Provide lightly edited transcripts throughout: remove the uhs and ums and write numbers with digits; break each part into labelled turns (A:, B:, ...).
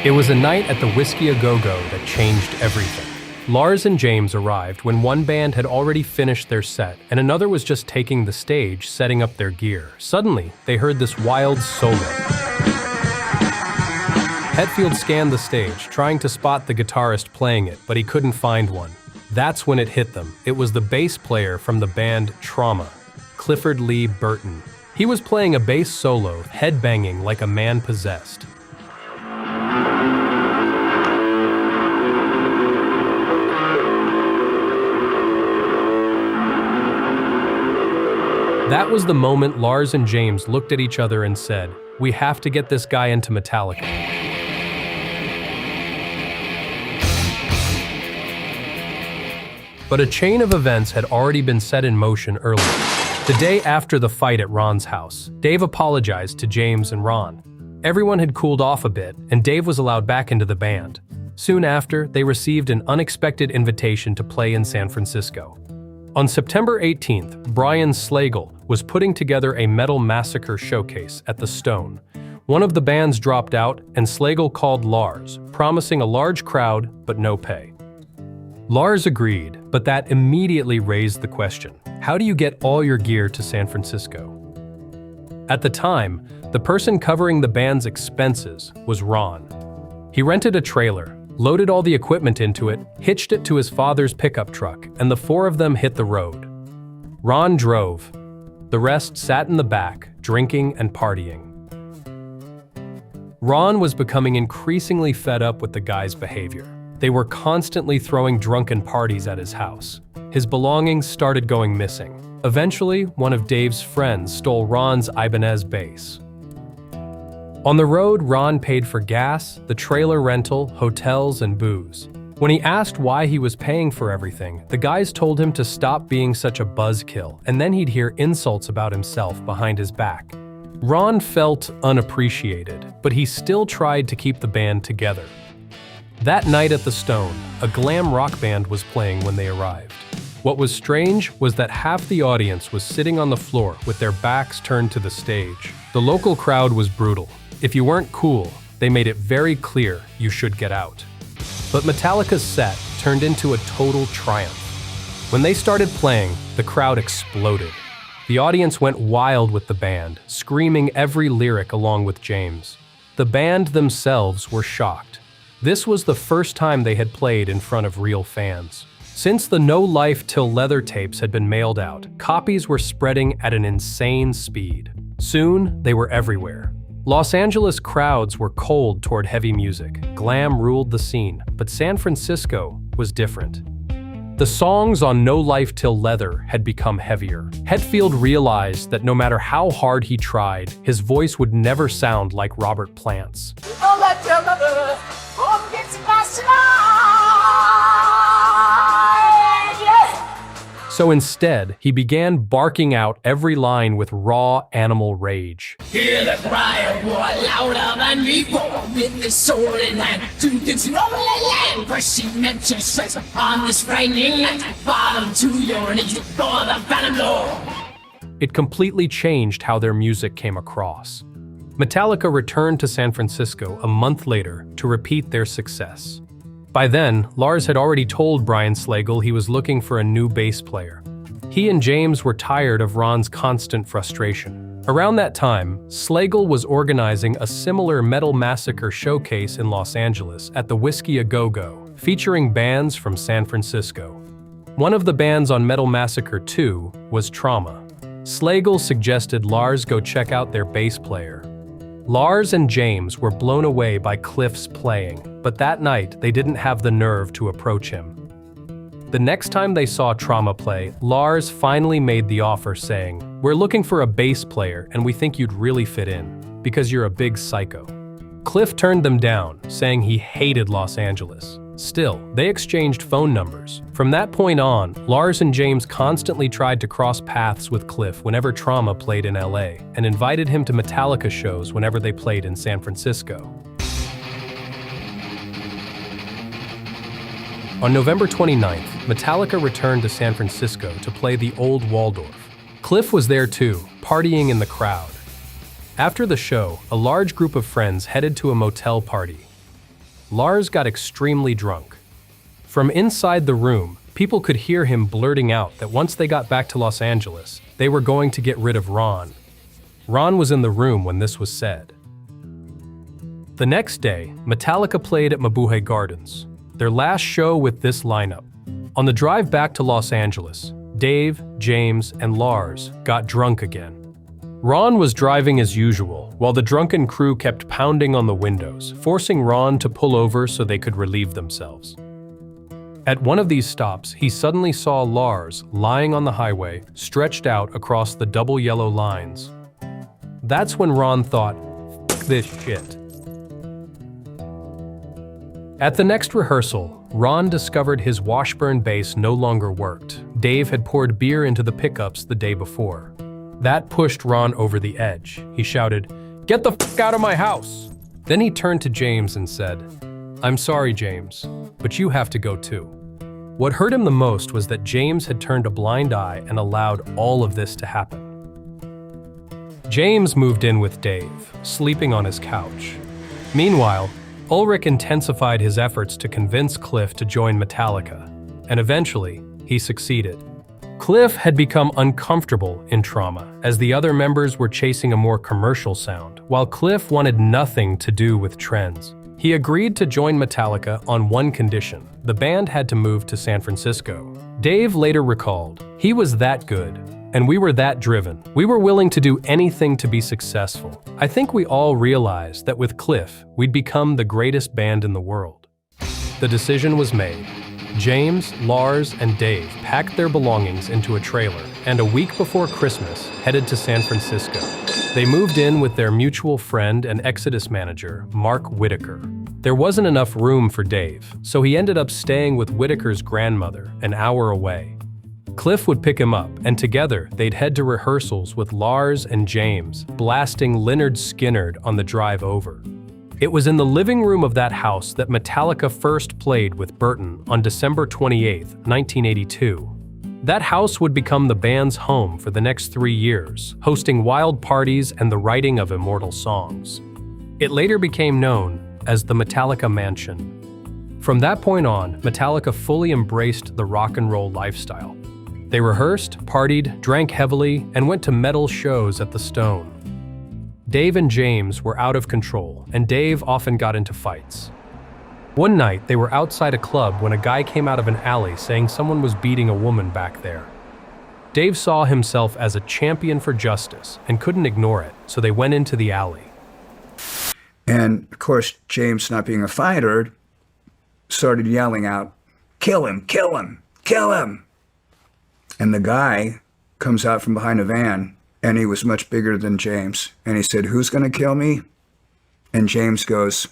A: It was a night at the Whiskey A Go-Go that changed everything. Lars and James arrived when one band had already finished their set and another was just taking the stage, setting up their gear. Suddenly, they heard this wild solo. Hetfield scanned the stage, trying to spot the guitarist playing it, but he couldn't find one. That's when it hit them. It was the bass player from the band Trauma, Clifford Lee Burton. He was playing a bass solo, headbanging like a man possessed. That was the moment Lars and James looked at each other and said, "We have to get this guy into Metallica." But a chain of events had already been set in motion earlier. The day after the fight at Ron's house, Dave apologized to James and Ron. Everyone had cooled off a bit, and Dave was allowed back into the band. Soon after, they received an unexpected invitation to play in San Francisco. On September 18th, Brian Slagel was putting together a Metal Massacre showcase at the Stone. One of the bands dropped out, and Slagel called Lars, promising a large crowd but no pay. Lars agreed, but that immediately raised the question: how do you get all your gear to San Francisco? At the time, the person covering the band's expenses was Ron. He rented a trailer, loaded all the equipment into it, hitched it to his father's pickup truck, and the four of them hit the road. Ron drove. The rest sat in the back, drinking and partying. Ron was becoming increasingly fed up with the guys' behavior. They were constantly throwing drunken parties at his house. His belongings started going missing. Eventually, one of Dave's friends stole Ron's Ibanez bass. On the road, Ron paid for gas, the trailer rental, hotels, and booze. When he asked why he was paying for everything, the guys told him to stop being such a buzzkill, and then he'd hear insults about himself behind his back. Ron felt unappreciated, but he still tried to keep the band together. That night at the Stone, a glam rock band was playing when they arrived. What was strange was that half the audience was sitting on the floor with their backs turned to the stage. The local crowd was brutal. If you weren't cool, they made it very clear you should get out. But Metallica's set turned into a total triumph. When they started playing, the crowd exploded. The audience went wild with the band, screaming every lyric along with James. The band themselves were shocked. This was the first time they had played in front of real fans. Since the No Life Till Leather tapes had been mailed out, copies were spreading at an insane speed. Soon, they were everywhere. Los Angeles crowds were cold toward heavy music. Glam ruled the scene, but San Francisco was different. The songs on No Life Till Leather had become heavier. Hetfield realized that no matter how hard he tried, his voice would never sound like Robert Plant's. So instead, he began barking out every line with raw animal rage.
B: Hear the cry of war louder than before, with the sword in hand, to this lonely land, for she meant to stress on this frightening night, bottom to your knees for the venom blow.
A: It completely changed how their music came across. Metallica returned to San Francisco a month later to repeat their success. By then, Lars had already told Brian Slagel he was looking for a new bass player. He and James were tired of Ron's constant frustration. Around that time, Slagel was organizing a similar Metal Massacre showcase in Los Angeles at the Whiskey A Go-Go, featuring bands from San Francisco. One of the bands on Metal Massacre 2 was Trauma. Slagel suggested Lars go check out their bass player. Lars and James were blown away by Cliff's playing, but that night they didn't have the nerve to approach him. The next time they saw Trauma play, Lars finally made the offer saying, "We're looking for a bass player and we think you'd really fit in, because you're a big psycho." Cliff turned them down, saying he hated Los Angeles. Still, they exchanged phone numbers. From that point on, Lars and James constantly tried to cross paths with Cliff whenever Trauma played in LA, and invited him to Metallica shows whenever they played in San Francisco. On November 29th, Metallica returned to San Francisco to play the Old Waldorf. Cliff was there too, partying in the crowd. After the show, a large group of friends headed to a motel party. Lars got extremely drunk. From inside the room, people could hear him blurting out that once they got back to Los Angeles, they were going to get rid of Ron. Ron was in the room when this was said. The next day, Metallica played at Mabuhay Gardens, their last show with this lineup. On the drive back to Los Angeles, Dave, James, and Lars got drunk again. Ron was driving as usual, while the drunken crew kept pounding on the windows, forcing Ron to pull over so they could relieve themselves. At one of these stops, he suddenly saw Lars lying on the highway, stretched out across the double yellow lines. That's when Ron thought, "F this shit." At the next rehearsal, Ron discovered his Washburn bass no longer worked. Dave had poured beer into the pickups the day before. That pushed Ron over the edge. He shouted, "Get the f*** out of my house!" Then he turned to James and said, "I'm sorry, James, but you have to go too." What hurt him the most was that James had turned a blind eye and allowed all of this to happen. James moved in with Dave, sleeping on his couch. Meanwhile, Ulrich intensified his efforts to convince Cliff to join Metallica, and eventually, he succeeded. Cliff had become uncomfortable in Trauma, as the other members were chasing a more commercial sound, while Cliff wanted nothing to do with trends. He agreed to join Metallica on one condition: the band had to move to San Francisco. Dave later recalled, "He was that good, and we were that driven. We were willing to do anything to be successful. I think we all realized that with Cliff, we'd become the greatest band in the world." The decision was made. James, Lars, and Dave packed their belongings into a trailer, and a week before Christmas, headed to San Francisco. They moved in with their mutual friend and Exodus manager, Mark Whitaker. There wasn't enough room for Dave, so he ended up staying with Whitaker's grandmother, an hour away. Cliff would pick him up, and together they'd head to rehearsals with Lars and James, blasting Lynyrd Skynyrd on the drive over. It was in the living room of that house that Metallica first played with Burton on December 28, 1982. That house would become the band's home for the next 3 years, hosting wild parties and the writing of immortal songs. It later became known as the Metallica Mansion. From that point on, Metallica fully embraced the rock and roll lifestyle. They rehearsed, partied, drank heavily, and went to metal shows at the Stone. Dave and James were out of control, and Dave often got into fights. One night, they were outside a club when a guy came out of an alley saying someone was beating a woman back there. Dave saw himself as a champion for justice and couldn't ignore it, so they went into the alley.
C: And, of course, James, not being a fighter, started yelling out, "Kill him, kill him, kill him!" And the guy comes out from behind a van, and he was much bigger than James. And he said, "Who's going to kill me?" And James goes,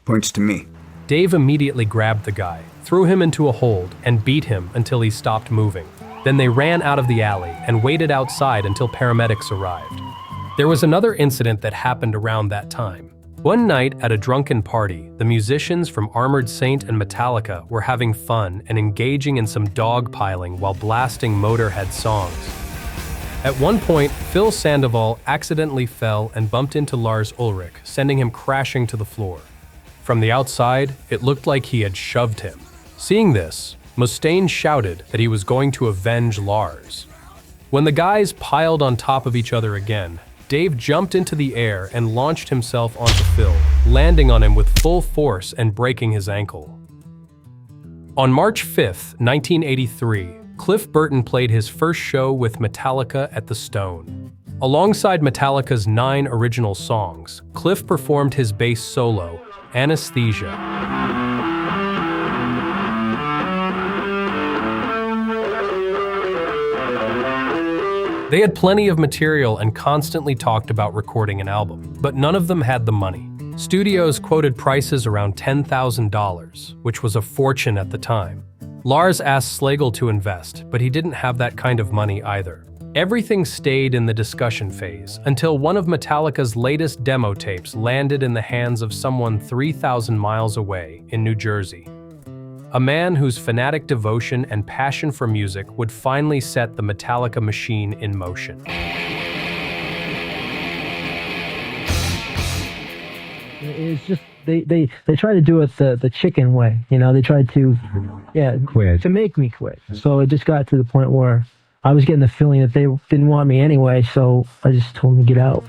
C: points to me.
A: Dave immediately grabbed the guy, threw him into a hold, and beat him until he stopped moving. Then they ran out of the alley and waited outside until paramedics arrived. There was another incident that happened around that time. One night at a drunken party, the musicians from Armored Saint and Metallica were having fun and engaging in some dogpiling while blasting Motorhead songs. At one point, Phil Sandoval accidentally fell and bumped into Lars Ulrich, sending him crashing to the floor. From the outside, it looked like he had shoved him. Seeing this, Mustaine shouted that he was going to avenge Lars. When the guys piled on top of each other again, Dave jumped into the air and launched himself onto Phil, landing on him with full force and breaking his ankle. On March 5, 1983, Cliff Burton played his first show with Metallica at the Stone. Alongside Metallica's 9 original songs, Cliff performed his bass solo, Anesthesia. They had plenty of material and constantly talked about recording an album, but none of them had the money. Studios quoted prices around $10,000, which was a fortune at the time. Lars asked Slagel to invest, but he didn't have that kind of money either. Everything stayed in the discussion phase until one of Metallica's latest demo tapes landed in the hands of someone 3,000 miles away in New Jersey. A man whose fanatic devotion and passion for music would finally set the Metallica machine in motion.
D: It's just they try to do it the chicken way, you know. They tried to
E: Quit.
D: to make me quit. So it just got to the point where I was getting the feeling that they didn't want me anyway. So I just told them to get out.